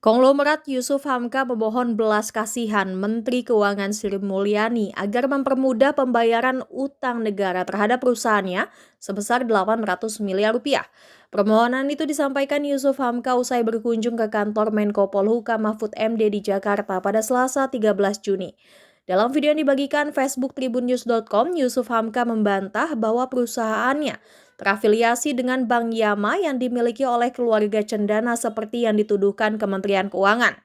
Konglomerat Yusuf Hamka memohon belas kasihan Menteri Keuangan Sri Mulyani agar mempermudah pembayaran utang negara terhadap perusahaannya sebesar 800 miliar rupiah. Permohonan itu disampaikan Yusuf Hamka usai berkunjung ke kantor Menko Polhukam Mahfud MD di Jakarta pada Selasa 13 Juni. Dalam video yang dibagikan Facebook tribunnews.com, Yusuf Hamka membantah bahwa perusahaannya terafiliasi dengan Bank Yama yang dimiliki oleh keluarga cendana seperti yang dituduhkan Kementerian Keuangan.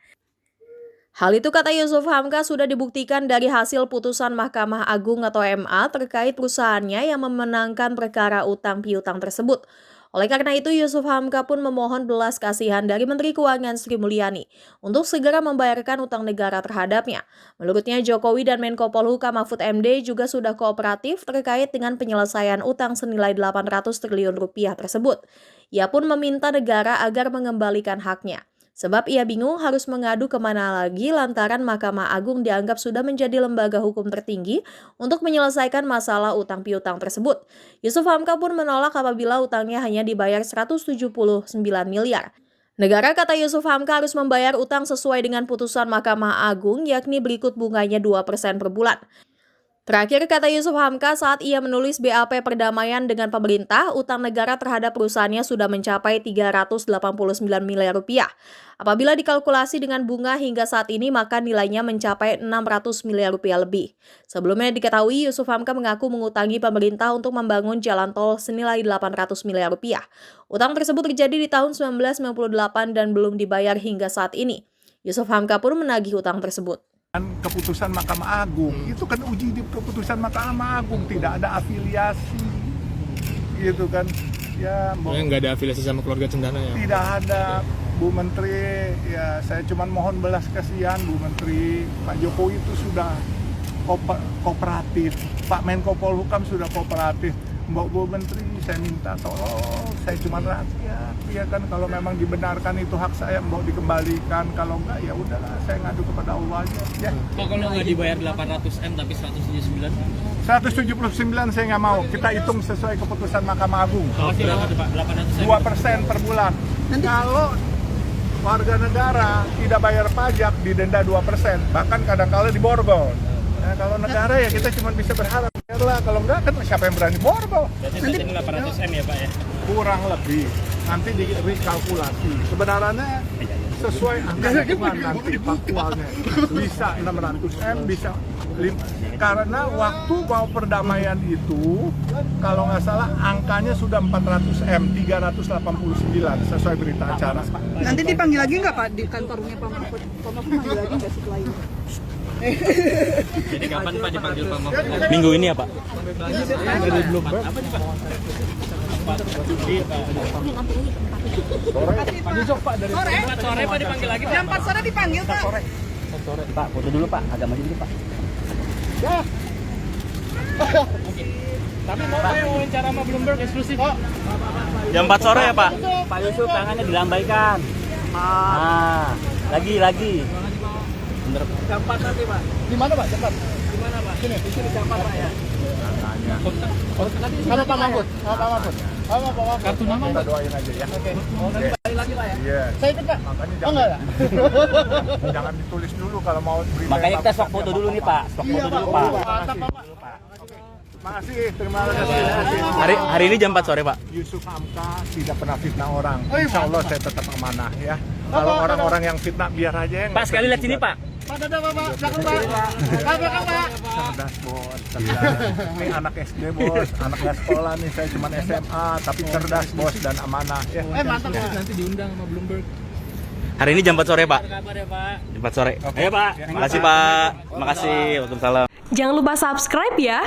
Hal itu, kata Yusuf Hamka, sudah dibuktikan dari hasil putusan Mahkamah Agung atau MA terkait perusahaannya yang memenangkan perkara utang piutang tersebut. Oleh karena itu, Yusuf Hamka pun memohon belas kasihan dari Menteri Keuangan Sri Mulyani untuk segera membayarkan utang negara terhadapnya. Menurutnya, Jokowi dan Menko Polhukam Mahfud MD juga sudah kooperatif terkait dengan penyelesaian utang senilai 800 triliun rupiah tersebut. Ia pun meminta negara agar mengembalikan haknya. Sebab ia bingung harus mengadu kemana lagi lantaran Mahkamah Agung dianggap sudah menjadi lembaga hukum tertinggi untuk menyelesaikan masalah utang piutang tersebut. Yusuf Hamka pun menolak apabila utangnya hanya dibayar 179 miliar. Negara, kata Yusuf Hamka, harus membayar utang sesuai dengan putusan Mahkamah Agung, yakni berikut bunganya 2% per bulan. Terakhir, kata Yusuf Hamka, saat ia menulis BAP perdamaian dengan pemerintah, utang negara terhadap perusahaannya sudah mencapai 389 miliar rupiah. Apabila dikalkulasi dengan bunga hingga saat ini, maka nilainya mencapai 600 miliar rupiah lebih. Sebelumnya diketahui, Yusuf Hamka mengaku mengutangi pemerintah untuk membangun jalan tol senilai 800 miliar rupiah. Utang tersebut terjadi di tahun 1998 dan belum dibayar hingga saat ini. Yusuf Hamka pun menagih utang tersebut. Keputusan Mahkamah Agung itu kan uji di keputusan Mahkamah Agung, tidak ada afiliasi gitu kan ya. Nggak ada afiliasi sama keluarga cendana ya? Tidak ada, Bu Menteri. Ya saya cuma mohon belas kasihan Bu Menteri. Pak Jokowi itu sudah kooperatif, Pak Menko Polhukam sudah kooperatif. Mbak Bu Menteri, saya minta tolong, saya cuma rakyat, ya kan, kalau memang dibenarkan itu hak saya, Mbak dikembalikan, kalau enggak ya udahlah, saya ngadu kepada Allah aja. Ya. Pak, kalau nggak dibayar 800M tapi 179? 179 saya nggak mau, kita hitung sesuai keputusan Mahkamah Agung. Oh, berapa tuh Pak? 800M? 2% per bulan. Kalau warga negara tidak bayar pajak didenda 2%, bahkan kadang-kala diborgol. Nah, kalau negara ya kita cuma bisa berharap lah, kalau enggak kan siapa yang berani borgol. Berarti saat ini 800M ya Pak ya? Kurang lebih, nanti di rekalkulasi kebenarannya sesuai angka hitungan nanti faktualnya bisa 600M, bisa 5, karena waktu mau perdamaian itu kalau nggak salah angkanya sudah 400M, 389 sesuai berita acara. Nanti dipanggil lagi nggak Pak di kantornya Pak Mahfud? Pak Mahfud panggil lagi nggak setelah ini? Jadi kapan Pak dipanggil Pak Mahfud? Minggu ini ya Pak? Belum. Apa nih Pak? Sore Pak dipanggil lagi. Jam 4 sore dipanggil Pak. Sore Pak, foto dulu Pak, agak maju dulu Pak. Ya. Tapi mau Pak yang wawancara sama Bloomberg eksklusif. Jam 4 sore ya Pak? Pak Yusuf tangannya dilambaikan. Lagi. Bener. Jam 4 nanti Pak. Di mana Pak? Cepat. Di mana Pak? Di sini jam 4 Pak ya. Sama Pak Mahfud. Kartu nama kita doain aja ya. Oke. Oh, nanti balik lagi Pak ya. Iya. Saya ikut Pak. Makanya Oh enggak ya? jangan ditulis dulu kalau mau berita. Makanya kita swap foto dulu nih Pak, swap foto dulu Pak. Terima kasih. Hari ini jam 4 sore Pak? Yusuf Hamka tidak pernah fitnah orang. Insya Allah saya tetap amanah ya. Kalau orang-orang yang fitnah biar aja yang. Pak sekali lihat sini Pak. Pak, dadah Pak. Belakang Pak. Belakang Pak. Cerdas bos, cerdas. Ini anak SD bos, anak gak sekolah nih, saya cuma SMA, tapi cerdas bos dan amanah. Ya. Mantap Pak. Nanti diundang sama Bloomberg. Hari ini jam 4 sore Pak? Kabar ya Pak. Jam 4 sore. Ayo Pak. Makasih Pak. Makasih. Waalaikumsalam. Jangan lupa subscribe ya.